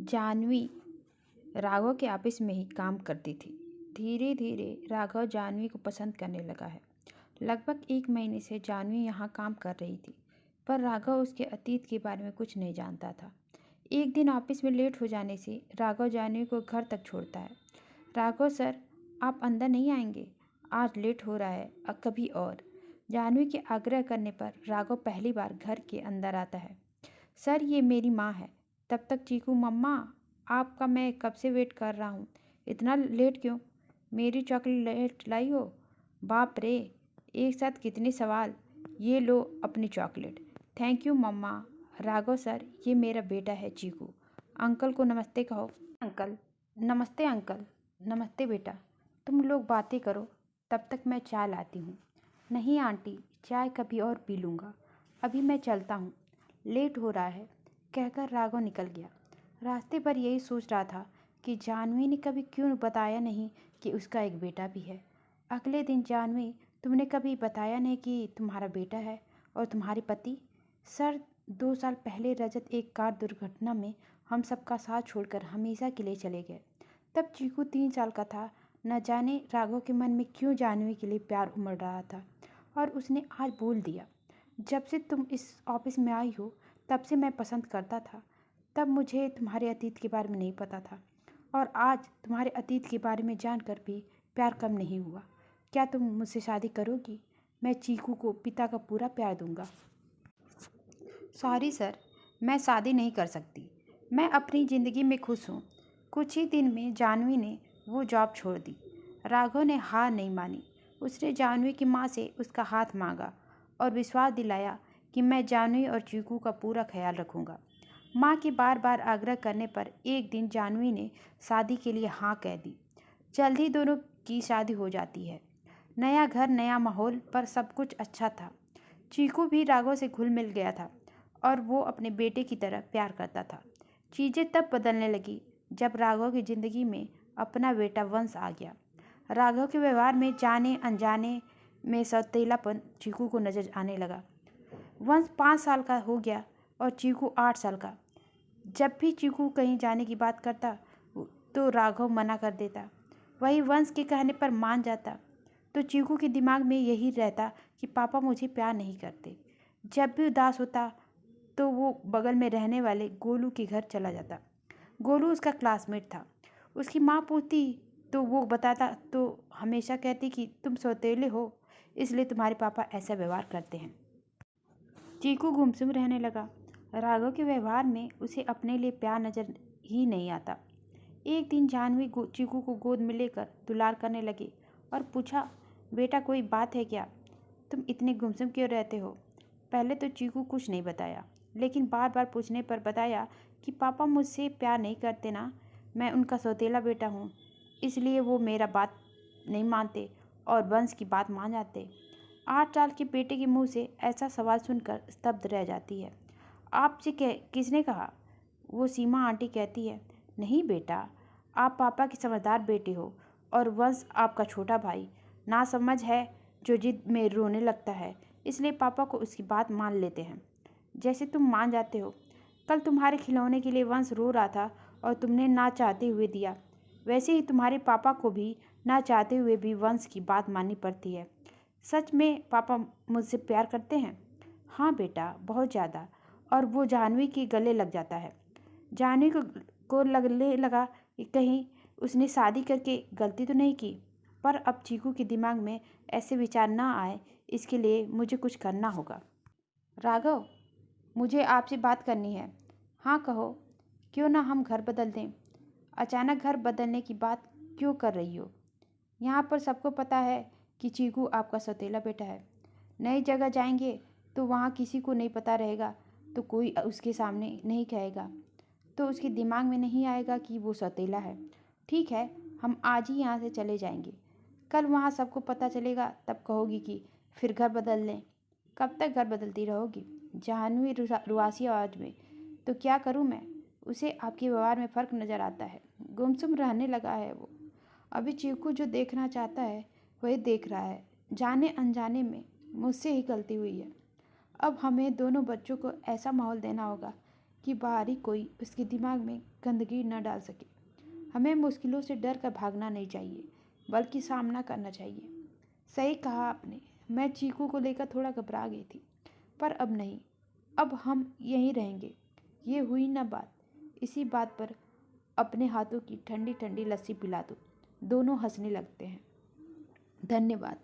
जानवी राघव के ऑफिस में ही काम करती थी। धीरे धीरे राघव जानवी को पसंद करने लगा है। लगभग 1 महीने से जानवी यहाँ काम कर रही थी, पर राघव उसके अतीत के बारे में कुछ नहीं जानता था। एक दिन ऑफिस में लेट हो जाने से राघव जानवी को घर तक छोड़ता है। राघव सर, आप अंदर नहीं आएंगे? आज लेट हो रहा है, कभी और। जानवी के आग्रह करने पर राघव पहली बार घर के अंदर आता है। सर, ये मेरी माँ है। तब तक चीकू, मम्मा आपका मैं कब से वेट कर रहा हूँ। इतना लेट क्यों? मेरी चॉकलेट लाई हो? बाप रे, एक साथ कितने सवाल। ये लो अपनी चॉकलेट। थैंक यू मम्मा। राघव सर, ये मेरा बेटा है चीकू। अंकल को नमस्ते कहो। अंकल। नमस्ते अंकल। नमस्ते बेटा। तुम लोग बातें करो, तब तक मैं चाय लाती हूँ। नहीं आंटी, चाय कभी और पी लूँगा, अभी मैं चलता हूँ, लेट हो रहा है, कहकर राघव निकल गया। रास्ते पर यही सोच रहा था कि जानवी ने कभी क्यों बताया नहीं कि उसका एक बेटा भी है। अगले दिन, जानवी, तुमने कभी बताया नहीं कि तुम्हारा बेटा है और तुम्हारे पति? सर, 2 साल पहले रजत एक कार दुर्घटना में हम सबका साथ छोड़कर हमेशा के लिए चले गए। तब चीकू 3 साल का था। न जाने राघव के मन में क्यों जानवी के लिए प्यार उमड़ रहा था और उसने आज बोल दिया, जब से तुम इस ऑफिस में आई हो तब से मैं पसंद करता था। तब मुझे तुम्हारे अतीत के बारे में नहीं पता था, और आज तुम्हारे अतीत के बारे में जानकर भी प्यार कम नहीं हुआ। क्या तुम मुझसे शादी करोगी? मैं चीकू को पिता का पूरा प्यार दूंगा। सॉरी सर, मैं शादी नहीं कर सकती। मैं अपनी ज़िंदगी में खुश हूँ। कुछ ही दिन में जानवी ने वो जॉब छोड़ दी। राघव ने हार नहीं मानी। उसने जानवी की माँ से उसका हाथ मांगा और विश्वास दिलाया कि मैं जानवी और चीकू का पूरा ख्याल रखूँगा। माँ के बार बार आग्रह करने पर एक दिन जानवी ने शादी के लिए हाँ कह दी। जल्द ही दोनों की शादी हो जाती है। नया घर, नया माहौल, पर सब कुछ अच्छा था। चीकू भी राघव से घुल मिल गया था और वो अपने बेटे की तरह प्यार करता था। चीज़ें तब बदलने लगी जब राघव की ज़िंदगी में अपना बेटा वंश आ गया। राघव के व्यवहार में जाने अनजाने में सौतेलापन चीकू को नजर आने लगा। वंश 5 साल का हो गया और चीकू 8 साल का। जब भी चीकू कहीं जाने की बात करता तो राघव मना कर देता। वही वंश के कहने पर मान जाता तो चीकू के दिमाग में यही रहता कि पापा मुझे प्यार नहीं करते। जब भी उदास होता तो वो बगल में रहने वाले गोलू के घर चला जाता। गोलू उसका क्लासमेट था। उसकी माँ पूछती तो वो बताता तो हमेशा कहती कि तुम सौतेले हो, इसलिए तुम्हारे पापा ऐसा व्यवहार करते हैं। चीकू गुमसुम रहने लगा। राघव के व्यवहार में उसे अपने लिए प्यार नजर ही नहीं आता। एक दिन जानवी चीकू को गोद में लेकर दुलार करने लगी और पूछा, बेटा कोई बात है क्या? तुम इतने गुमसुम क्यों रहते हो? पहले तो चीकू कुछ नहीं बताया, लेकिन बार बार पूछने पर बताया कि पापा मुझसे प्यार नहीं करते ना, मैं उनका सौतेला बेटा हूँ, इसलिए वो मेरा बात नहीं मानते और वंश की बात मान जाते। 8 साल के बेटे के मुंह से ऐसा सवाल सुनकर स्तब्ध रह जाती है। आपसे किसने कहा? वो सीमा आंटी कहती है। नहीं बेटा, आप पापा के समझदार बेटे हो और वंश आपका छोटा भाई। नासमझ है जो जिद में रोने लगता है, इसलिए पापा को उसकी बात मान लेते हैं, जैसे तुम मान जाते हो। कल तुम्हारे खिलौने के लिए वंश रो रहा था और तुमने ना चाहते हुए दिया। वैसे ही तुम्हारे पापा को भी ना चाहते हुए भी वंश की बात माननी पड़ती है। सच में पापा मुझसे प्यार करते हैं? हाँ बेटा, बहुत ज़्यादा। और वो जानवी के गले लग जाता है। जानवी को लगने लगा कि कहीं उसने शादी करके गलती तो नहीं की। पर अब चीकू के दिमाग में ऐसे विचार ना आए, इसके लिए मुझे कुछ करना होगा। राघव, मुझे आपसे बात करनी है। हाँ कहो। क्यों ना हम घर बदल दें? अचानक घर बदलने की बात क्यों कर रही हो? यहाँ पर सबको पता है कि चीकू आपका सौतेला बेटा है। नई जगह जाएंगे तो वहाँ किसी को नहीं पता रहेगा, तो कोई उसके सामने नहीं कहेगा, तो उसके दिमाग में नहीं आएगा कि वो सौतेला है। ठीक है, हम आज ही यहाँ से चले जाएंगे। कल वहाँ सबको पता चलेगा, तब कहोगी कि फिर घर बदल लें। कब तक घर बदलती रहोगी? जानवी रुआसी आवाज़ में। तो क्या करूँ मैं? उसे आपके व्यवहार में फ़र्क नज़र आता है। गुमसुम रहने लगा है वो। अभी चीकू जो देखना चाहता है वही देख रहा है। जाने अनजाने में मुझसे ही गलती हुई है। अब हमें दोनों बच्चों को ऐसा माहौल देना होगा कि बाहरी कोई उसके दिमाग में गंदगी न डाल सके। हमें मुश्किलों से डर कर भागना नहीं चाहिए, बल्कि सामना करना चाहिए। सही कहा आपने। मैं चीकू को लेकर थोड़ा घबरा गई थी, पर अब नहीं। अब हम यहीं रहेंगे। ये हुई ना बात। इसी बात पर अपने हाथों की ठंडी ठंडी लस्सी पिला दो। दोनों हंसने लगते हैं। धन्यवाद।